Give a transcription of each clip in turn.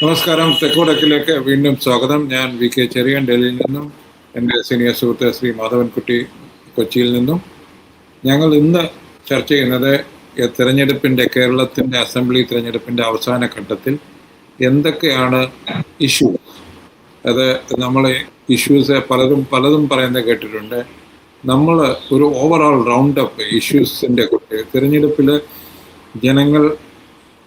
നമസ്കാരം. തെക്കുവടക്കിലേക്ക് വീണ്ടും സ്വാഗതം. ഞാൻ വി കെ ചെറിയൻ, ഡൽഹിയിൽ നിന്നും. എൻ്റെ സീനിയർ സുഹൃത്ത് ശ്രീ മാധവൻകുട്ടി, കൊച്ചിയിൽ നിന്നും. ഞങ്ങൾ ഇന്ന് ചർച്ച ചെയ്യുന്നത് കേരളത്തിൻ്റെ അസംബ്ലി തിരഞ്ഞെടുപ്പിൻ്റെ അവസാന ഘട്ടത്തിൽ എന്തൊക്കെയാണ് ഇഷ്യൂസ്. അത് നമ്മൾ ഇഷ്യൂസ് പലതും പറയുന്നത് കേട്ടിട്ടുണ്ട്. നമ്മൾ ഒരു ഓവറോൾ റൗണ്ട് അപ്പ് ഇഷ്യൂസിൻ്റെ തിരഞ്ഞെടുപ്പിൽ ജനങ്ങൾ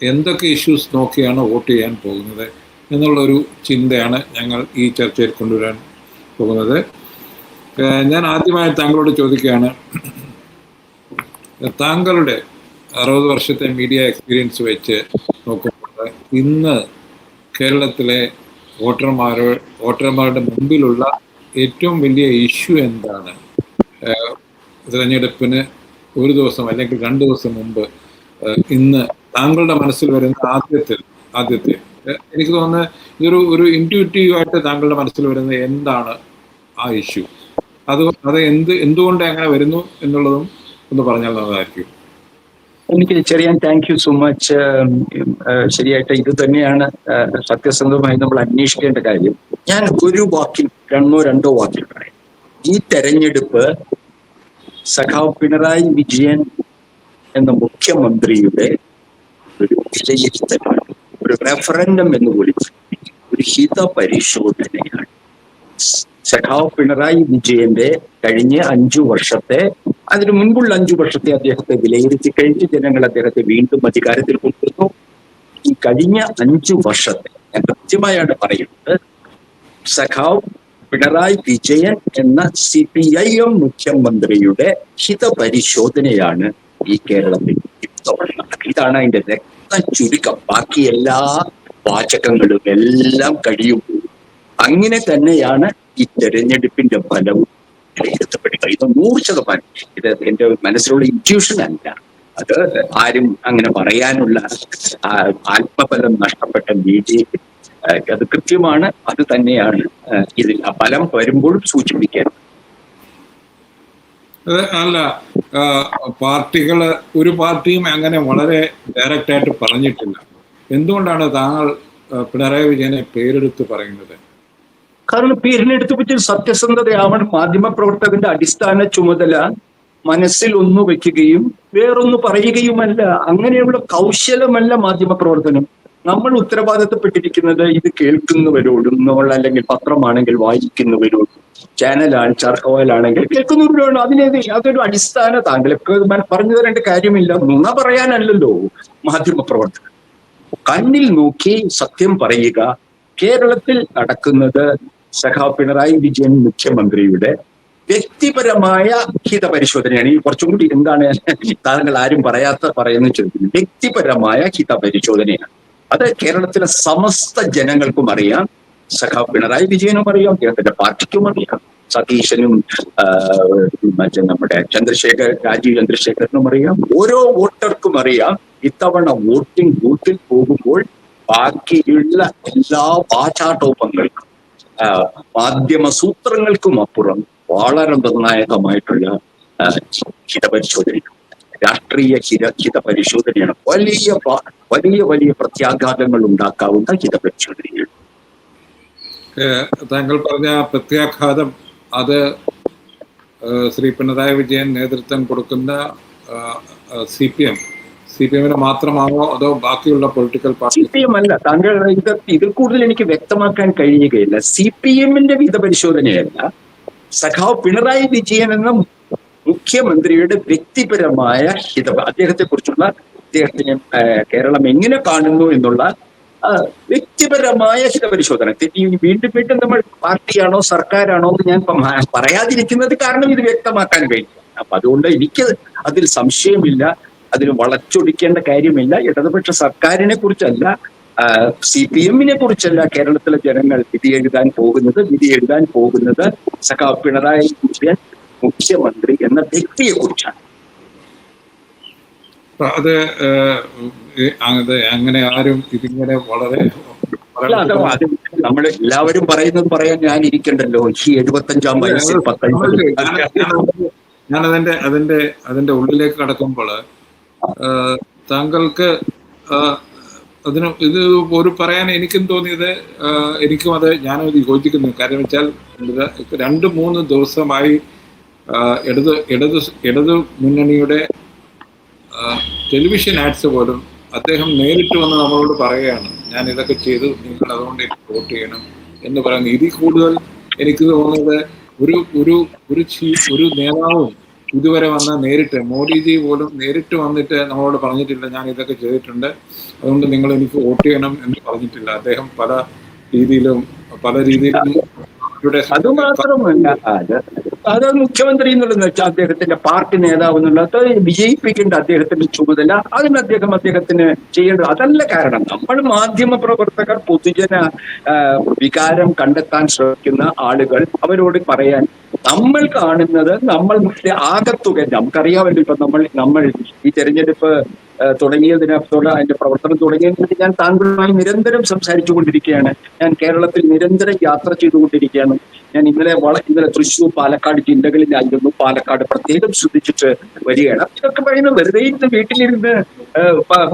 എന്തൊക്കെ ഇഷ്യൂസ് നോക്കിയാണ് വോട്ട് ചെയ്യാൻ പോകുന്നത് എന്നുള്ളൊരു ചിന്തയാണ് ഞങ്ങൾ ഈ ചർച്ചയിൽ കൊണ്ടുവരാൻ പോകുന്നത്. ഞാൻ ആദ്യമായി താങ്കളോട് ചോദിക്കുകയാണ്, താങ്കളുടെ 60 വർഷത്തെ മീഡിയ എക്സ്പീരിയൻസ് വെച്ച് നോക്കുമ്പോൾ ഇന്ന് കേരളത്തിലെ വോട്ടർമാരുടെ മുമ്പിലുള്ള ഏറ്റവും വലിയ ഇഷ്യൂ എന്താണ്? തിരഞ്ഞെടുപ്പിന് ഒരു ദിവസം അല്ലെങ്കിൽ 2 ദിവസം മുമ്പ് ഇന്ന് താങ്കളുടെ മനസ്സിൽ വരുന്ന ആദ്യത്തെ എനിക്ക് തോന്നുന്നത് ഇതൊരു ഇൻറ്റ്യൂറ്റീവായിട്ട് താങ്കളുടെ മനസ്സിൽ വരുന്നത് എന്താണ് ആ ഇഷ്യൂ? അത് എന്തുകൊണ്ട് അങ്ങനെ വരുന്നു എന്നുള്ളതും ഒന്ന് പറഞ്ഞാൽ നല്ലതായിരിക്കും. എനിക്ക് ചെറിയാൻ താങ്ക് യു സോ മച്ച്. ശരിയായിട്ട് ഇത് തന്നെയാണ് സത്യസന്ധമായി നമ്മൾ അന്വേഷിക്കേണ്ട കാര്യം. ഞാൻ ഒരു വാക്കിൽ രണ്ടോ വാക്കിൽ പറയാം. ഈ തെരഞ്ഞെടുപ്പ് സഖാവ് പിണറായി വിജയൻ എന്ന മുഖ്യമന്ത്രിയുടെ ഒരു വിലയിരുത്തലാണ്, ഒരു റെഫറൻഡം എന്ന് വിളിച്ചു, ഒരു ഹിതപരിശോധനയാണ്. സഖാവ് പിണറായി വിജയന്റെ കഴിഞ്ഞ 5 വർഷത്തെ, അതിനു മുൻപുള്ള 5 വർഷത്തെ അദ്ദേഹത്തെ വിലയിരുത്തി കഴിഞ്ഞ് ജനങ്ങൾ അദ്ദേഹത്തെ വീണ്ടും അധികാരത്തിൽ കൊണ്ടുവന്നു. ഈ കഴിഞ്ഞ 5 വർഷത്തെ ഞാൻ കൃത്യമായാണ് പറയുന്നത്, സഖാവ് പിണറായി വിജയൻ എന്ന CPIM മുഖ്യമന്ത്രിയുടെ ഹിതപരിശോധനയാണ് ഈ കേരളത്തിൽ ഇതാണ് അതിന്റെ രക്തം ചുരുക്കം. ബാക്കി എല്ലാ വാചകങ്ങളും എല്ലാം കഴിയുമ്പോൾ അങ്ങനെ തന്നെയാണ് ഈ തെരഞ്ഞെടുപ്പിന്റെ ഫലവും വിലയിരുത്തപ്പെടുക. ഇത് 100%. ഇത് എന്റെ മനസ്സിലുള്ള ഇൻറ്റ്യൂഷൻ അല്ല, അത് ആരും അങ്ങനെ പറയാനുള്ള ആത്മബലം നഷ്ടപ്പെട്ട BJP അത് കൃത്യമാണ്. അത് തന്നെയാണ് ഇതിൽ ആ ഫലം വരുമ്പോഴും സൂചിപ്പിക്കാൻ. അല്ല, ഒരു പാർട്ടിയും അങ്ങനെ വളരെ ഡയറക്റ്റ് ആയിട്ട് പറഞ്ഞിട്ടില്ല. എന്തുകൊണ്ടാണ് താങ്കൾ പിണറായി വിജയനെ പേരെടുത്ത് പറയുന്നത്? കാരണം പേരിനെടുത്ത് പറ്റി സത്യസന്ധതയാവണം. മാധ്യമപ്രവർത്തകന്റെ അടിസ്ഥാന ചുമതല മനസ്സിൽ ഒന്ന് വെക്കുകയും വേറൊന്ന് പറയുകയുമല്ല. അങ്ങനെയുള്ള കൗശലമല്ല മാധ്യമപ്രവർത്തനം. നമ്മൾ ഉത്തരവാദിത്തപ്പെട്ടിരിക്കുന്നത് ഇത് കേൾക്കുന്നവരോടും, അല്ലെങ്കിൽ പത്രമാണെങ്കിൽ വായിക്കുന്നവരോടും, ചാനലാണെങ്കിൽ കേൾക്കുന്നവരോടും. അതൊരു അടിസ്ഥാന, താങ്കൾക്ക് പറഞ്ഞു തരേണ്ട കാര്യമില്ല. നുണ പറയാനല്ലല്ലോ മാധ്യമപ്രവർത്തകർ. കണ്ണിൽ നോക്കി സത്യം പറയുക. കേരളത്തിൽ നടക്കുന്നത് സഖാവ് പിണറായി വിജയൻ മുഖ്യമന്ത്രിയുടെ വ്യക്തിപരമായ ഹിതപരിശോധനയാണ്. ഈ കുറച്ചും കൂടി എന്താണ് താങ്കൾ ആരും പറയുന്ന ചോദിക്കുന്നു. വ്യക്തിപരമായ ഹിതപരിശോധനയാണ്. അത് കേരളത്തിലെ സമസ്ത ജനങ്ങൾക്കും അറിയാം. സഖാവ് പിണറായി വിജയനും അറിയാം, അദ്ദേഹത്തിന്റെ പാർട്ടിക്കും അറിയാം, സതീശനും നമ്മുടെ രാജീവ് ചന്ദ്രശേഖരനും അറിയാം, ഓരോ വോട്ടർക്കും അറിയാം. ഇത്തവണ വോട്ടിംഗ് ബൂത്തിൽ പോകുമ്പോൾ ബാക്കിയുള്ള എല്ലാ വാചാടോപങ്ങൾക്കും മാധ്യമ സൂത്രങ്ങൾക്കും അപ്പുറം വളരെ നിർണായകമായിട്ടുള്ള ഹിതപരിശോധനയാണ്, രാഷ്ട്രീയ ഹിതപരിശോധനയാണ്. വലിയ പ്രത്യാഘാതങ്ങൾ ഉണ്ടാക്കാവുന്ന ഹിതപരിശോധനയാണ്. താങ്കൾ പറഞ്ഞ പ്രത്യാഘാതം അത് ശ്രീ പിണറായി വിജയൻ നേതൃത്വം കൊടുക്കുന്ന CPM മാത്രമാണോ അതോ ബാക്കിയുള്ള പൊളിറ്റിക്കൽ പാർട്ടി? CPM അല്ല. താങ്കൾ ഇതിൽ കൂടുതൽ എനിക്ക് വ്യക്തമാക്കാൻ കഴിയുകയില്ല. CPM-ന്റെ ഹിതപരിശോധനയല്ല, സഖാവ് പിണറായി വിജയൻ എന്ന മുഖ്യമന്ത്രിയുടെ വ്യക്തിപരമായ അദ്ദേഹത്തെ കുറിച്ചുള്ള, അദ്ദേഹത്തിന് കേരളം എങ്ങനെ കാണുന്നു എന്നുള്ള വ്യക്തിപരമായ ഹിതപരിശോധന. വീണ്ടും നമ്മൾ പാർട്ടിയാണോ സർക്കാരാണോ എന്ന് ഞാൻ പറയാതിരിക്കുന്നത് കാരണം ഇത് വ്യക്തമാക്കാൻ കഴിയും. അപ്പൊ അതുകൊണ്ട് എനിക്ക് അതിൽ സംശയമില്ല, അതിന് വളച്ചൊടിക്കേണ്ട കാര്യമില്ല. ഇടതുപക്ഷ സർക്കാരിനെ കുറിച്ചല്ല, CPM-നെ കുറിച്ചല്ല കേരളത്തിലെ ജനങ്ങൾ വിധി എഴുതാൻ പോകുന്നത് സഖാവ് പിണറായി വിജയൻ മുഖ്യമന്ത്രി എന്ന വ്യക്തിയെ കുറിച്ചാണ്. അത് അങ്ങനെ ആരും ഇതിങ്ങനെ വളരെ നമ്മൾ എല്ലാവരും പറയുന്നത് പറയാൻ ഞാൻ ഇരിക്കണ്ടല്ലോ. ഈ 75-ാം വയസ്സിൽ ഞാൻ അതിന്റെ ഉള്ളിലേക്ക് കടക്കുമ്പോൾ താങ്കൾക്ക് അതിന് ഇത് ഒരു പറയാൻ എനിക്കും തോന്നിയത്, എനിക്കും അത് ഞാനത് യോജിക്കുന്നു. കാര്യം വെച്ചാൽ 2-3 ദിവസമായി ഇടത് മുന്നണിയുടെ ടെലിവിഷൻ ആഡ്സ് പോലും അദ്ദേഹം നേരിട്ട് വന്ന് നമ്മളോട് പറയുകയാണ്, ഞാൻ ഇതൊക്കെ ചെയ്തു, നിങ്ങൾ അതുകൊണ്ട് വോട്ട് ചെയ്യണം എന്ന് പറയുന്നത്. ഇതിൽ കൂടുതൽ എനിക്ക് തോന്നുന്നത് ഒരു നേതാവും ഇതുവരെ വന്ന നേരിട്ട്, മോഡിജി പോലും നേരിട്ട് വന്നിട്ട് നമ്മളോട് പറഞ്ഞിട്ടില്ല ഞാൻ ഇതൊക്കെ ചെയ്തിട്ടുണ്ട്, അതുകൊണ്ട് നിങ്ങൾ എനിക്ക് വോട്ട് ചെയ്യണം എന്ന് പറഞ്ഞിട്ടില്ല. അദ്ദേഹം പല രീതിയിലും അത് മാത്രമല്ല, അത് മുഖ്യമന്ത്രി എന്നുള്ളത് വെച്ചാൽ അദ്ദേഹത്തിന്റെ പാർട്ടി നേതാവ് എന്നുള്ളത് വിജയിപ്പിക്കേണ്ട അദ്ദേഹത്തിന്റെ ചുമതല, അതിന് അദ്ദേഹത്തിന് ചെയ്യേണ്ടത് അതല്ല. കാരണം നമ്മൾ മാധ്യമ പ്രവർത്തകർ, പൊതുജന വികാരം കണ്ടെത്താൻ ശ്രമിക്കുന്ന ആളുകൾ, അവരോട് പറയാൻ നമ്മൾ കാണുന്നത് നമ്മളുടെ ആകത്തുക. നമുക്കറിയാമല്ലോ, ഇപ്പൊ നമ്മൾ ഈ തെരഞ്ഞെടുപ്പ് തുടങ്ങിയതിനകത്തോടെ അതിന്റെ പ്രവർത്തനം തുടങ്ങിയതിനകത്ത് ഞാൻ താങ്കളുമായി നിരന്തരം സംസാരിച്ചു കൊണ്ടിരിക്കുകയാണ്. ഞാൻ കേരളത്തിൽ നിരന്തരം യാത്ര ചെയ്തുകൊണ്ടിരിക്കുകയാണ്. ഞാൻ ഇന്നലെ തൃശ്ശൂർ, പാലക്കാട് ജില്ലകളിലായിരുന്നു. പാലക്കാട് പ്രത്യേകം ശ്രദ്ധിച്ചിട്ട് വരികയാണ്. ഇതൊക്കെ പറയുന്നത് വെറുതെ ഇരുന്ന് വീട്ടിലിരുന്ന്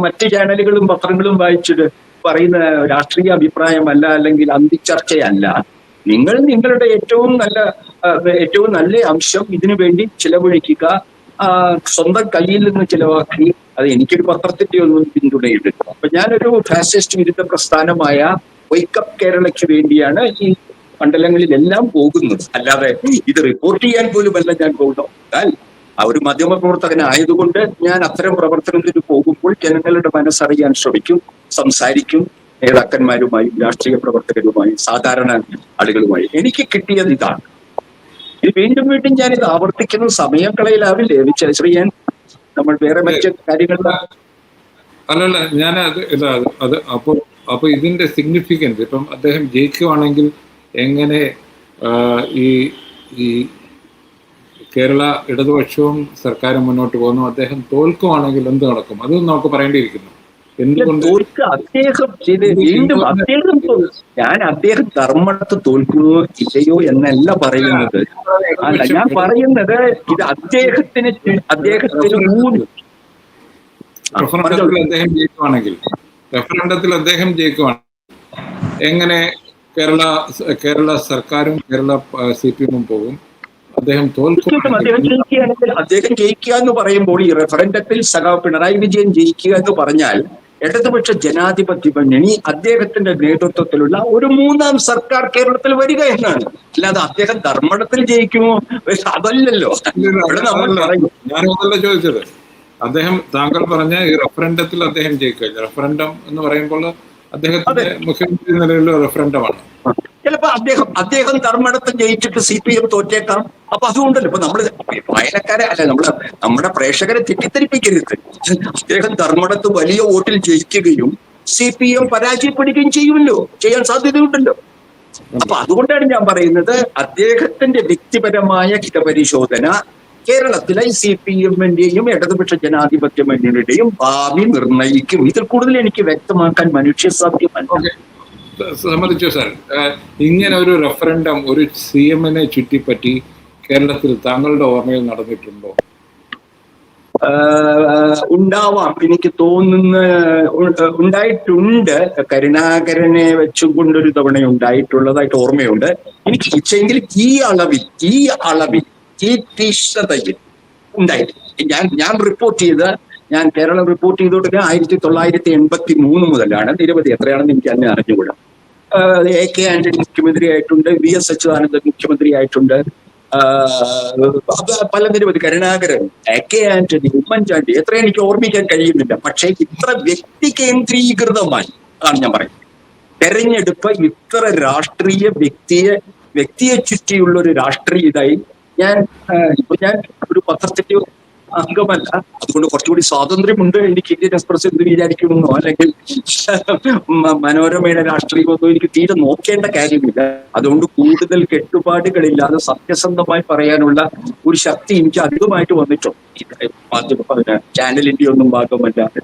മറ്റ് ചാനലുകളും പത്രങ്ങളും വായിച്ചിട്ട് പറയുന്ന രാഷ്ട്രീയ അഭിപ്രായമല്ല, അല്ലെങ്കിൽ അന്തിച്ചർച്ചയല്ല. നിങ്ങൾ നിങ്ങളുടെ ഏറ്റവും നല്ല അംശം ഇതിനു വേണ്ടി ചിലവഴിക്കുക, സ്വന്തം കയ്യിൽ നിന്ന് ചിലവാക്കി. അത് എനിക്കൊരു പത്രത്തിന്റെ ഒന്നും പിന്തുണയിട്ടില്ല. അപ്പൊ ഞാനൊരു ഫാസിസ്റ്റ് വിരുദ്ധ പ്രസ്ഥാനമായ വൈക്കപ്പ് കേരളയ്ക്ക് വേണ്ടിയാണ് ഈ മണ്ഡലങ്ങളിലെല്ലാം പോകുന്നത്. അല്ലാതെ ഇത് റിപ്പോർട്ട് ചെയ്യാൻ പോലുമല്ല ഞാൻ പോകുന്നത്. എന്നാൽ ഒരു മാധ്യമപ്രവർത്തകനായതുകൊണ്ട് ഞാൻ അത്തരം പ്രവർത്തനത്തിന് പോകുമ്പോൾ ജനങ്ങളുടെ മനസ്സറിയാൻ ശ്രമിക്കും, സംസാരിക്കും, നേതാക്കന്മാരുമായും രാഷ്ട്രീയ പ്രവർത്തകരുമായും സാധാരണ ആളുകളുമായി. എനിക്ക് കിട്ടിയത് ഇതാണ്. ഇത് വീണ്ടും ഞാനിത് ആവർത്തിക്കുന്ന സമയം കളയിലാവില്ലേ ശ്രീയാൻ? നമ്മൾ വേറെ മറ്റ് കാര്യങ്ങൾ അല്ലല്ല, ഞാൻ അപ്പൊ ഇതിന്റെ സിഗ്നിഫിക്കൻസ്, ഇപ്പം അദ്ദേഹം ജയിക്കുവാണെങ്കിൽ എങ്ങനെ ഈ കേരള ഇടതുപക്ഷവും സർക്കാരും മുന്നോട്ട് പോകുന്നു, അദ്ദേഹം തോൽക്കുവാണെങ്കിൽ എന്ത് നടക്കും, അതും നമുക്ക് പറയേണ്ടിയിരിക്കുന്നു. എന്തുകൊണ്ട് അദ്ദേഹം ധർമ്മത്ത് തോൽക്കുമോ ഇല്ലയോ എന്നല്ല പറയുന്നത്. അല്ല, ഞാൻ പറയുന്നത് ഇത് അദ്ദേഹത്തിന് റഫറൻഡത്തിൽ അദ്ദേഹം ജയിക്കുവാണെങ്കിൽ എങ്ങനെ കേരള സർക്കാരും കേരള CPM പോകും? അദ്ദേഹം ജയിക്കുക എന്ന് പറയുമ്പോൾ ഈ റഫറൻഡത്തിൽ സഖാവ് പിണറായി വിജയൻ ജയിക്കുക എന്ന് പറഞ്ഞാൽ ഇടതുപക്ഷ ജനാധിപത്യ മുന്നണി അദ്ദേഹത്തിന്റെ നേതൃത്വത്തിലുള്ള ഒരു 3ാം സർക്കാർ കേരളത്തിൽ വരിക എന്നാണ്. അല്ലാതെ അദ്ദേഹം ധർമ്മടത്തിൽ ജയിക്കുമോ അതല്ലല്ലോ ഞാനതല്ല ചോദിച്ചത്. താങ്കൾ പറഞ്ഞ ഈ റഫറൻഡത്തിൽ അദ്ദേഹം ജയിക്കുക. റഫറൻഡം എന്ന് പറയുമ്പോൾ അദ്ദേഹത്തിന്റെ മുഖ്യമന്ത്രി നിലയിലുള്ള റഫറൻഡമാണ്. ചിലപ്പോ അദ്ദേഹം ധർമ്മടത്ത് ജയിച്ചിട്ട് CPM തോറ്റേക്കാം. അപ്പൊ അതുകൊണ്ടല്ലോ ഇപ്പൊ നമ്മള് വായനക്കാരെ അല്ല, നമ്മുടെ പ്രേക്ഷകരെ തെറ്റിദ്ധരിപ്പിക്കരുത്. അദ്ദേഹം ധർമ്മടത്ത് വലിയ വോട്ടിൽ ജയിക്കുകയും CPM പരാജയപ്പെടുകയും ചെയ്യാൻ സാധ്യതയുണ്ടല്ലോ. അപ്പൊ അതുകൊണ്ടാണ് ഞാൻ പറയുന്നത്, അദ്ദേഹത്തിന്റെ വ്യക്തിപരമായ ഹിതപരിശോധന കേരളത്തിലെ CPM-ന്റെയും ഇടതുപക്ഷ ജനാധിപത്യ മുന്നണിയുടെയും ഭാവി നിർണയിക്കും. ഇതിൽ കൂടുതൽ എനിക്ക് വ്യക്തമാക്കാൻ മനുഷ്യസാധ്യമല്ല. സമ്മതിച്ചു സാർ. ഇങ്ങനെ ഒരു റഫറൻഡം ഒരു CM-നെ ചുറ്റിപ്പറ്റി കേരളത്തിൽ താങ്കളുടെ ഓർമ്മയിൽ നടന്നിട്ടുണ്ടോ? ഉണ്ടാവാം, എനിക്ക് ഉണ്ടായിട്ടുണ്ട്. കരുണാകരനെ വെച്ചുകൊണ്ടൊരു തവണ ഉണ്ടായിട്ടുള്ളതായിട്ട് ഓർമ്മയുണ്ട് എനിക്ക്. പക്ഷെങ്കിൽ ഈ അളവിൽ ഈ തീഷ്ണതയിൽ ഉണ്ടായിട്ടില്ല. ഞാൻ കേരളം റിപ്പോർട്ട് ചെയ്തോട്ട് 1983 മുതലാണ്. നിരവധി, എത്രയാണെന്ന് എനിക്ക് തന്നെ അറിഞ്ഞുകൂടാ. AK ആന്റണി മുഖ്യമന്ത്രിയായിട്ടുണ്ട്, VS അച്യുതാനന്ദൻ മുഖ്യമന്ത്രിയായിട്ടുണ്ട്, പല നിരവധി, കരുണാകരൻ, AK ആന്റണി, ഉമ്മൻചാണ്ടി, എത്ര എനിക്ക് ഓർമ്മിക്കാൻ കഴിയുന്നില്ല. പക്ഷേ ഇത്ര വ്യക്തി കേന്ദ്രീകൃതമായി ആണ് ഞാൻ പറയുന്നത്. തെരഞ്ഞെടുപ്പ് ഇത്ര രാഷ്ട്രീയ വ്യക്തിയെ ചുറ്റിയുള്ള ഒരു രാഷ്ട്രീയ ഇതായി ഞാൻ ഒരു പത്രത്തിന്റെ അംഗമല്ല. അതുകൊണ്ട് കുറച്ചുകൂടി സ്വാതന്ത്ര്യമുണ്ട് എനിക്ക് ഇന്ത്യൻ എക്സ്പ്രസ് എന്ന് വിചാരിക്കുമെന്നോ അല്ലെങ്കിൽ മനോരമയുടെ രാഷ്ട്രീയമൊന്നും എനിക്ക് തീരെ നോക്കേണ്ട കാര്യമില്ല. അതുകൊണ്ട് കൂടുതൽ കെട്ടുപാടുകളില്ലാതെ സത്യസന്ധമായി പറയാനുള്ള ഒരു ശക്തി എനിക്ക് അധികമായിട്ട് വന്നിട്ടുണ്ട്. ചാനലിന്റെ ഒന്നും ഭാഗമല്ലാതെ.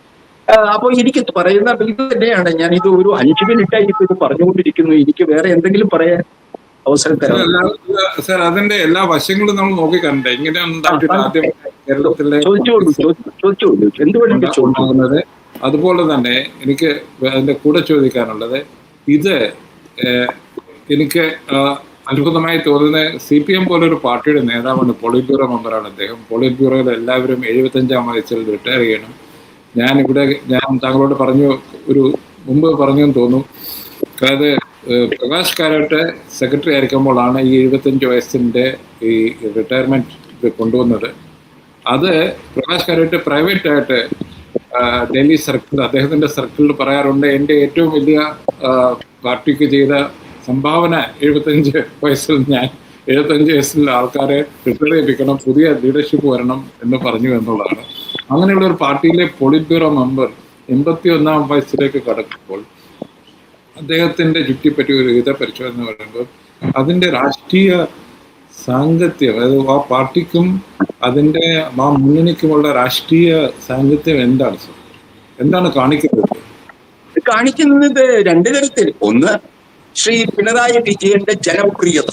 അപ്പൊ എനിക്ക് പറയുന്ന ഇത് തന്നെയാണ്. ഞാൻ ഇത് ഒരു 5 മിനിറ്റായി ഇപ്പൊ ഇത് പറഞ്ഞുകൊണ്ടിരിക്കുന്നു. എനിക്ക് വേറെ എന്തെങ്കിലും പറയാൻ അവസരം തരാം സാർ? അതിന്റെ എല്ലാ വശങ്ങളും നമ്മൾ നോക്കിക്കണ്ടേ? ഇങ്ങനെ ആദ്യം കേരളത്തിലെ അതുപോലെ തന്നെ എനിക്ക് അതിൻ്റെ കൂടെ ചോദിക്കാനുള്ളത്, ഇത് എനിക്ക് അത്ഭുതമായി തോന്നുന്നത്, CPM പോലൊരു പാർട്ടിയുടെ നേതാവാണ്, പോളിറ്റ് ബ്യൂറോ മെമ്പറാണ് അദ്ദേഹം. പോളിറ്റ് ബ്യൂറോയിൽ എല്ലാവരും 75-ാം വയസ്സിൽ റിട്ടയർ ചെയ്യണം. ഞാൻ താങ്കളോട് മുമ്പ് പറഞ്ഞു എന്ന് തോന്നുന്നു. അതായത് പ്രകാശ് കാരാട്ട് സെക്രട്ടറി ആയിരിക്കുമ്പോഴാണ് ഈ 75 വയസ്സിൻ്റെ ഈ റിട്ടയർമെൻറ്റ് കൊണ്ടുവന്നത്. അത് പ്രകാശ് കാരാട്ട് പ്രൈവറ്റായിട്ട് ഡൽഹി സർക്കിൾ, അദ്ദേഹത്തിൻ്റെ സർക്കിളിൽ പറയാറുണ്ട്, എൻ്റെ ഏറ്റവും വലിയ പാർട്ടിക്ക് ചെയ്ത സംഭാവന 75 വയസ്സിൽ 75 വയസ്സിൽ ആൾക്കാരെ റിട്ടയർ ചെയ്യിപ്പിക്കണം, പുതിയ ലീഡർഷിപ്പ് വരണം എന്ന് പറഞ്ഞു എന്നുള്ളതാണ്. അങ്ങനെയുള്ള ഒരു പാർട്ടിയിലെ പോളിറ്റ് ബ്യൂറോ മെമ്പർ 81-ാം വയസ്സിലേക്ക് കടക്കുമ്പോൾ അദ്ദേഹത്തിൻ്റെ ചുറ്റിപ്പറ്റി ഒരു പരിശോധന പറയുമ്പോൾ അതിൻ്റെ രാഷ്ട്രീയ സാങ്കത്യം, അതായത് ആ പാർട്ടിക്കും അതിൻ്റെ ആ മുന്നണിക്കുമുള്ള രാഷ്ട്രീയ സാങ്കത്യം എന്താണ് കാണിക്കുന്നത്? രണ്ടു തരത്തിൽ. ഒന്ന്, ശ്രീ പിണറായി വിജയന്റെ ജനപ്രിയത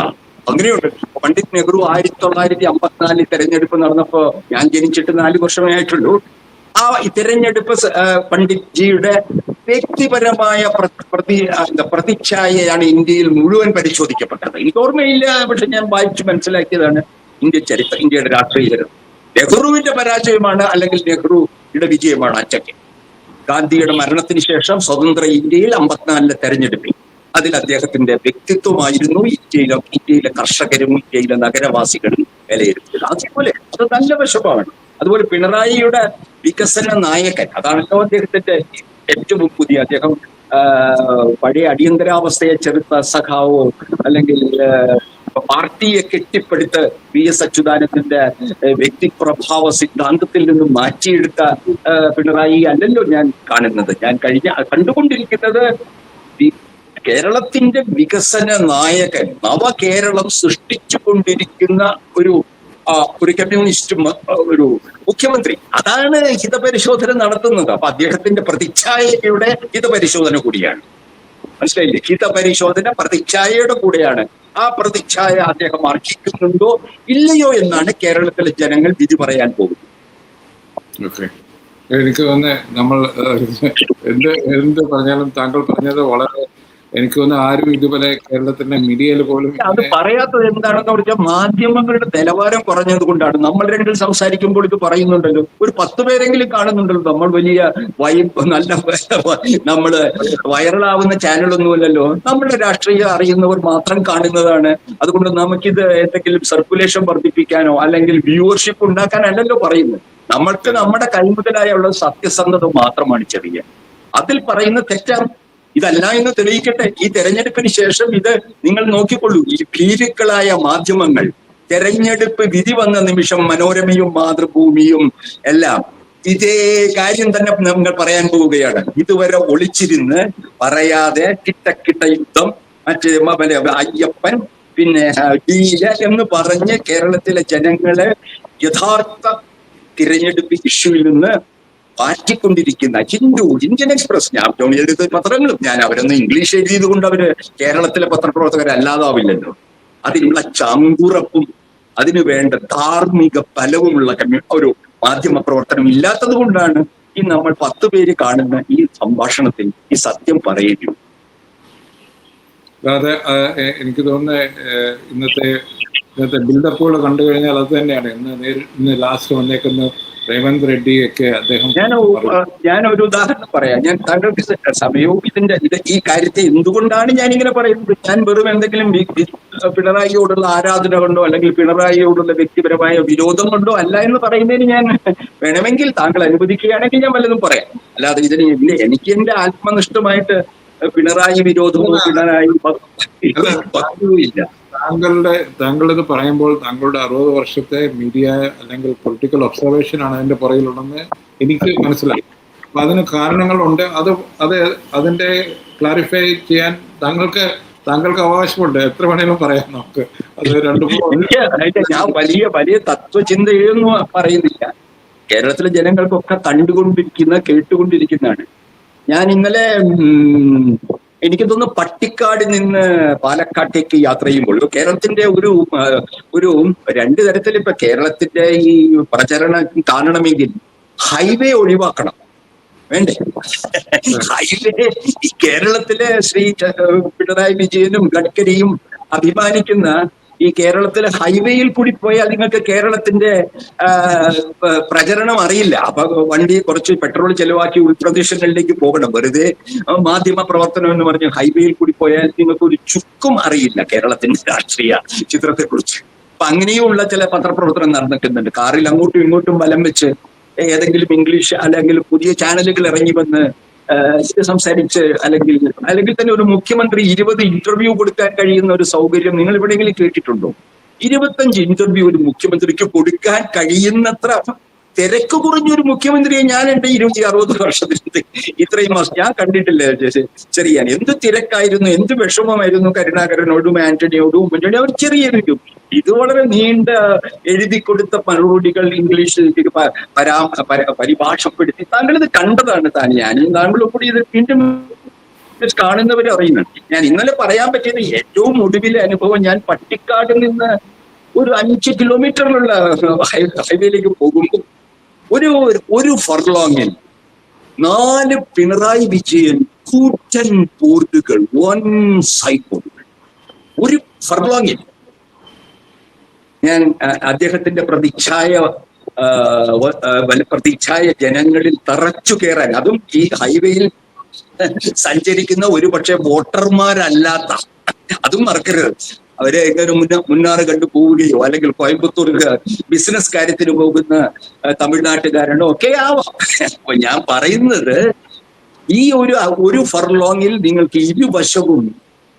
അങ്ങനെയുണ്ട്. പണ്ഡിറ്റ് നെഹ്റു 1954 തെരഞ്ഞെടുപ്പ് നടന്നപ്പോ, ഞാൻ ജനിച്ചിട്ട് 4 വർഷമേ ആയിട്ടുള്ളൂ, ആ തെരഞ്ഞെടുപ്പ് പണ്ഡിറ്റ് ജിയുടെ വ്യക്തിപരമായ പ്രതിച്ഛായയാണ് ഇന്ത്യയിൽ മുഴുവൻ പരിശോധിക്കപ്പെട്ടത്. എനിക്ക് ഓർമ്മയില്ല, പക്ഷെ ഞാൻ വായിച്ചു മനസ്സിലാക്കിയതാണ് ഇന്ത്യയുടെ രാഷ്ട്രീയ ചരിത്രം. നെഹ്റുവിന്റെ പരാജയമാണ് അല്ലെങ്കിൽ നെഹ്റുയുടെ വിജയമാണ് അച്ചക്ക്. ഗാന്ധിയുടെ മരണത്തിന് ശേഷം സ്വതന്ത്ര ഇന്ത്യയിൽ 54-ലെ തെരഞ്ഞെടുപ്പിൽ അതിൽ അദ്ദേഹത്തിന്റെ വ്യക്തിത്വമായിരുന്നു ഇന്ത്യയിലെ കർഷകരും ഇന്ത്യയിലെ നഗരവാസികളും വിലയിരുത്തിയത്. അതേപോലെ അത് നല്ല വശമാണ്. അതുപോലെ പിണറായിയുടെ വികസന നായകൻ, അതാണല്ലോ അദ്ദേഹത്തിന്റെ ഏറ്റവും പുതിയ, അദ്ദേഹം പഴയ അടിയന്തരാവസ്ഥയെ ചെറുത്ത സഖാവോ അല്ലെങ്കിൽ പാർട്ടിയെ കെട്ടിപ്പടുത്ത് VS അച്യുതാനന്ദന്റെ വ്യക്തിപ്രഭാവ സിദ്ധാന്തത്തിൽ നിന്നും മാറ്റിയെടുത്ത പിണറായി അല്ലല്ലോ ഞാൻ കാണുന്നത്. ഞാൻ കണ്ടുകൊണ്ടിരിക്കുന്നത് കേരളത്തിന്റെ വികസന നായകൻ, നവകേരളം സൃഷ്ടിച്ചു കൊണ്ടിരിക്കുന്ന ഒരു കമ്മ്യൂണിസ്റ്റ് ഒരു മുഖ്യമന്ത്രി. അതാണ് ഹിതപരിശോധന നടത്തുന്നത്. അപ്പൊ അദ്ദേഹത്തിന്റെ പ്രതിച്ഛായയുടെ ഹിതപരിശോധന കൂടിയാണ്. മനസ്സിലായില്ലേ? ഹിതപരിശോധന പ്രതിച്ഛായയുടെ കൂടെയാണ്. ആ പ്രതിച്ഛായ അദ്ദേഹം അർഹിക്കുന്നുണ്ടോ ഇല്ലയോ എന്നാണ് കേരളത്തിലെ ജനങ്ങൾ വിധി പറയാൻ പോകുന്നത്. എനിക്ക് തോന്നുന്നത് നമ്മൾ എന്ത് പറഞ്ഞാലും താങ്കൾ പറഞ്ഞത് വളരെ, എനിക്ക് തോന്നുന്നു ആരും ഇതുപോലെ കേരളത്തിന്റെ മീഡിയയിൽ പോലും അത് പറയാത്തത് എന്താണെന്ന് പറഞ്ഞാൽ മാധ്യമങ്ങളുടെ നിലവാരം കുറഞ്ഞത് കൊണ്ടാണ്. നമ്മൾ രണ്ടിൽ സംസാരിക്കുമ്പോൾ ഇത് പറയുന്നുണ്ടല്ലോ, ഒരു 10 പേരെങ്കിലും കാണുന്നുണ്ടല്ലോ. നമ്മൾ വലിയ നമ്മള് വൈറലാവുന്ന ചാനലൊന്നുമല്ലല്ലോ. നമ്മുടെ രാഷ്ട്രീയം അറിയുന്നവർ മാത്രം കാണുന്നതാണ്. അതുകൊണ്ട് നമുക്കിത് എന്തെങ്കിലും സർക്കുലേഷൻ വർദ്ധിപ്പിക്കാനോ അല്ലെങ്കിൽ വ്യൂവർഷിപ്പ് ഉണ്ടാക്കാനല്ലല്ലോ പറയുന്നത്. നമ്മൾക്ക് നമ്മുടെ കൈമുതലായുള്ള സത്യസന്ധത മാത്രമാണ് ചെറിയ. അതിൽ പറയുന്ന തെറ്റാണ്. ഇതല്ല എന്ന് തെളിയിക്കട്ടെ. ഈ തെരഞ്ഞെടുപ്പിന് ശേഷം ഇത് നിങ്ങൾ നോക്കിക്കൊള്ളൂ. ഈ ഭീരുക്കളായ മാധ്യമങ്ങൾ തെരഞ്ഞെടുപ്പ് വിധി വന്ന നിമിഷം മനോരമയും മാതൃഭൂമിയും എല്ലാം ഇതേ കാര്യം തന്നെ നമ്മൾ പറയാൻ പോവുകയാണ്. ഇതുവരെ ഒളിച്ചിരുന്ന് പറയാതെ കിട്ട യുദ്ധം, മറ്റേ അയ്യപ്പൻ, പിന്നെ ഡീല എന്ന് പറഞ്ഞ് കേരളത്തിലെ ജനങ്ങളെ യഥാർത്ഥ തിരഞ്ഞെടുപ്പ് ഇഷ്യൂവിൽ നിന്ന് മാറ്റിക്കൊണ്ടിരിക്കുന്ന ഇന്ത്യൻ എക്സ്പ്രസ്, ഞാൻ എഴുതിയ പത്രങ്ങളും, ഞാൻ അവരൊന്നും ഇംഗ്ലീഷ് എഴുതിയത് കൊണ്ട് അവര് കേരളത്തിലെ പത്രപ്രവർത്തകരല്ലാതാവില്ലല്ലോ. അതിനുള്ള ചങ്കുറപ്പും അതിനു വേണ്ട ധാർമ്മിക ബലവുമുള്ള ഒരു മാധ്യമ പ്രവർത്തനം ഇല്ലാത്തത് കൊണ്ടാണ് ഈ നമ്മൾ 10 പേര് കാണുന്ന ഈ സംഭാഷണത്തിൽ ഈ സത്യം പറയേണ്ടി. അതായത് എനിക്ക് തോന്നുന്നത് ഇന്നത്തെ ബിൽഡപ്പുകൾ കണ്ടു കഴിഞ്ഞാൽ അത് തന്നെയാണ്. ഇന്ന് ലാസ്റ്റ് വന്നേക്കുന്ന രേവന്ത് റെഡ്ഡിയൊക്കെ അദ്ദേഹം. ഞാൻ ഒരു ഉദാഹരണം പറയാം. ഞാൻ താങ്കൾക്ക് സമയവും ഈ കാര്യത്തെ എന്തുകൊണ്ടാണ് ഞാനിങ്ങനെ പറയുന്നത്, ഞാൻ വെറും എന്തെങ്കിലും പിണറായിയോടുള്ള ആരാധന കൊണ്ടോ അല്ലെങ്കിൽ പിണറായിയോടുള്ള വ്യക്തിപരമായ വിരോധം കൊണ്ടോ അല്ല എന്ന് പറയുന്നതിന് ഞാൻ വേണമെങ്കിൽ താങ്കൾ അനുവദിക്കുകയാണെങ്കിൽ ഞാൻ വല്ലതും പറയാം. അല്ലാതെ ഇതിന് എനിക്ക് എന്റെ ആത്മനിഷ്ഠമായിട്ട് പിണറായി വിരോധമോ പിണറായി ഇല്ല. താങ്കളിത് പറയുമ്പോൾ താങ്കളുടെ 60 വർഷത്തെ മീഡിയ അല്ലെങ്കിൽ പൊളിറ്റിക്കൽ ഒബ്സർവേഷൻ ആണ് അതിന്റെ പുറകിലുണ്ടെന്ന് എനിക്ക് മനസ്സിലായി. അപ്പൊ അതിന് കാരണങ്ങളുണ്ട്. അതിന്റെ ക്ലാരിഫൈ ചെയ്യാൻ താങ്കൾക്ക് അവകാശമുണ്ട്. എത്ര വേണേലും പറയാം നമുക്ക്. അത് ഞാൻ വലിയ തത്വചിന്തയൊന്നും പറയുന്നില്ല. കേരളത്തിലെ ജനങ്ങൾക്കൊക്കെ കേട്ടുകൊണ്ടിരിക്കുന്നതാണ്. ഞാൻ ഇന്നലെ എനിക്ക് തോന്നുന്നു പട്ടിക്കാട് നിന്ന് പാലക്കാട്ടേക്ക് യാത്ര ചെയ്യുമ്പോൾ കേരളത്തിന്റെ ഒരു 2 തരത്തിൽ ഇപ്പൊ കേരളത്തിന്റെ ഈ പ്രചരണം കാണണമെങ്കിൽ ഹൈവേ ഒഴിവാക്കണം. വേണ്ടേ? ഹൈവേ ഈ കേരളത്തിലെ ശ്രീ പിണറായി വിജയനും ഗഡ്കരിയും അഭിമാനിക്കുന്ന ഈ കേരളത്തിലെ ഹൈവേയിൽ കൂടി പോയാൽ നിങ്ങൾക്ക് കേരളത്തിന്റെ പ്രചരണം അറിയില്ല. അപ്പൊ വണ്ടി കുറച്ച് പെട്രോൾ ചെലവാക്കി ഉൾപ്രദേശങ്ങളിലേക്ക് പോകണം. വെറുതെ മാധ്യമ പ്രവർത്തനം എന്ന് പറഞ്ഞ് ഹൈവേയിൽ കൂടി പോയാൽ നിങ്ങൾക്ക് ഒരു ചുക്കും അറിയില്ല കേരളത്തിന്റെ രാഷ്ട്രീയ ചിത്രത്തെ കുറിച്ച്. അപ്പൊ അങ്ങനെയുള്ള ചില പത്രപ്രവർത്തനം നടന്നിട്ടുണ്ട്. കാറിൽ അങ്ങോട്ടും ഇങ്ങോട്ടും വലം വെച്ച് ഏതെങ്കിലും ഇംഗ്ലീഷ് അല്ലെങ്കിൽ പുതിയ ചാനലുകൾ ഇറങ്ങി വന്ന് സംസാരിച്ച് അല്ലെങ്കിൽ തന്നെ ഒരു മുഖ്യമന്ത്രി 20 ഇന്റർവ്യൂ കൊടുക്കാൻ കഴിയുന്ന ഒരു സൗകര്യം നിങ്ങൾ എവിടെയെങ്കിലും കേട്ടിട്ടുണ്ടോ? 25 ഇന്റർവ്യൂ ഒരു മുഖ്യമന്ത്രിക്ക് കൊടുക്കാൻ കഴിയുന്നത്ര തിരക്ക് കുറഞ്ഞൊരു മുഖ്യമന്ത്രിയെ ഞാൻ എന്റെ 160 വർഷത്തിൽ ഇത്രയും മാസം ഞാൻ കണ്ടിട്ടില്ല. ചെറിയാൻ എന്ത് തിരക്കായിരുന്നു, എന്ത് വിഷമമായിരുന്നു കരുണാകരനോടും ആന്റണിയോടും ഉമ്മൻചാണ്ടി. അവർ ചെറിയൊരു ഇത് വളരെ നീണ്ട എഴുതി കൊടുത്ത മറുപടികൾ ഇംഗ്ലീഷിൽ പരിഭാഷപ്പെടുത്തി. താങ്കൾ ഇത് കണ്ടതാണ്. ഞാനും താങ്കളും കൂടി ഇത് വീണ്ടും കാണുന്നവരെ അറിയുന്നുണ്ട്. ഞാൻ ഇന്നലെ പറയാൻ പറ്റിയത് ഏറ്റവും ഒടുവിലെ അനുഭവം, ഞാൻ പട്ടിക്കാട് നിന്ന് ഒരു 5 കിലോമീറ്ററിലുള്ള ഹൈവേയിലേക്ക് പോകുമ്പോൾ ഒരു ഫർലോങ്ങിൽ 4 പിണറായി വിജയൻ കൂറ്റൻ ബോർഡുകൾ, 1 സൈഡ് ബോർഡുകൾ ഒരു ഫർലോങ്ങിൽ. ഞാൻ അദ്ദേഹത്തിന്റെ പ്രതിച്ഛായ ജനങ്ങളിൽ തറച്ചു കയറാൻ, അതും ഈ ഹൈവേയിൽ സഞ്ചരിക്കുന്ന ഒരു പക്ഷെ വോട്ടർമാരല്ലാത്ത, അതും മറക്കരുത്, അവരെ എങ്ങനെ മുന്നാറ് കണ്ടു പോവുകയോ അല്ലെങ്കിൽ കോയമ്പത്തൂർ ബിസിനസ് കാര്യത്തിന് പോകുന്ന തമിഴ്നാട്ടുകാരനോ ഒക്കെ ആവാം. അപ്പൊ ഞാൻ പറയുന്നത് ഈ ഒരു ഫർലോങ്ങിൽ നിങ്ങൾക്ക് ഇരുവശവും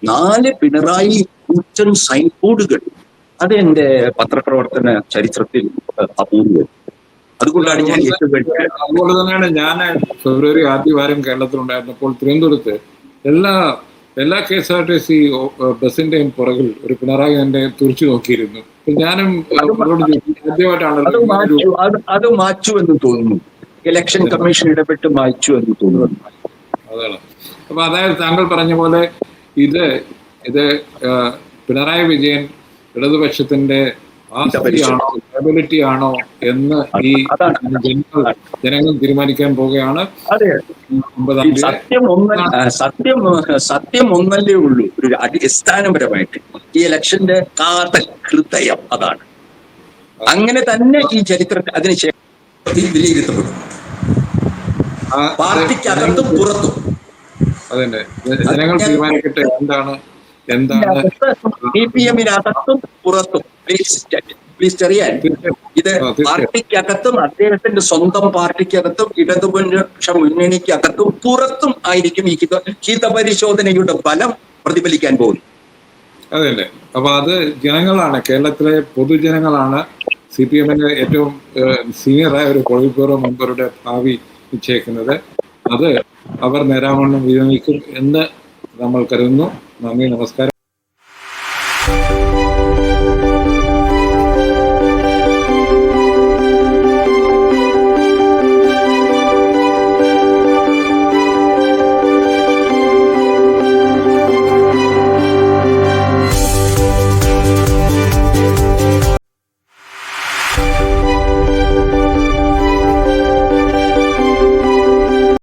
4 പിണറായി കൂറ്റൻ സൈൻ ബോർഡുകൾ. അത് എന്റെ പത്രപ്രവർത്തന ചരിത്രത്തിൽ അപൂർവം. അതുകൊണ്ടാണ് ഞാൻ അതുപോലെ തന്നെയാണ് ഞാൻ ഫെബ്രുവരി ആദ്യവാരം കേരളത്തിലുണ്ടായിരുന്നപ്പോൾ തിരുവനന്തപുരത്ത് എല്ലാ KSRTC ബസിന്റെയും പുറകിൽ ഒരു പിണറായി എന്നെ തുറച്ചു നോക്കിയിരുന്നു. ഞാനും ആദ്യമായിട്ടാണ് അത് മാച്ചു എന്ന് തോന്നുന്നു. ഇലക്ഷൻ കമ്മീഷൻ ഇടപെട്ട് മാച്ചു എന്ന് തോന്നുന്നു. അതാണ്. അപ്പൊ അതായത് താങ്കൾ പറഞ്ഞ പോലെ ഇത് പിണറായി വിജയൻ ഇടതുപക്ഷത്തിന്റെ സ്റ്റെബിലിറ്റി ആണോ എന്ന് ഈ ജനങ്ങൾ തീരുമാനിക്കാൻ പോവുകയാണ്. സത്യം ഒന്നല്ലേ ഉള്ളൂ ഒരു അടിസ്ഥാനപരമായിട്ട് ഈ ഇലക്ഷന്റെ ഹൃദയം അതാണ്. അങ്ങനെ തന്നെ ഈ ചരിത്രത്തിൽ അതിനുശേഷം വിലയിരുത്തപ്പെടും, പാർട്ടിക്കകത്തും പുറത്തും. അതന്നെ, ജനങ്ങൾ തീരുമാനിക്കട്ടെ എന്താണ് CPM-നകത്തും പുറത്തും. പ്ലീസ് ചെറിയാൻ, ഇത് പാർട്ടിക്കകത്തും അദ്ദേഹത്തിന്റെ സ്വന്തം പാർട്ടിക്കകത്തും ഇടതുപക്ഷ മുന്നണിക്കകത്തും പുറത്തും ആയിരിക്കും ഈ ഹിതപരിശോധനയുടെ ഫലം പ്രതിഫലിക്കാൻ പോകുന്നു. അതല്ലേ. അപ്പൊ അത് ജനങ്ങളാണ്, കേരളത്തിലെ പൊതുജനങ്ങളാണ് CPM-ന്റെ ഏറ്റവും സീനിയറായ ഒരു പോളിറ്റ് ബ്യൂറോ മെമ്പറുടെ ഭാവി നിശ്ചയിക്കുന്നത്. അത് അവർ നേരാവണ്ണം വിനിയോഗിക്കും എന്ന് നമ്മൾ കരുതുന്നു. നന്ദി, നമസ്കാരം.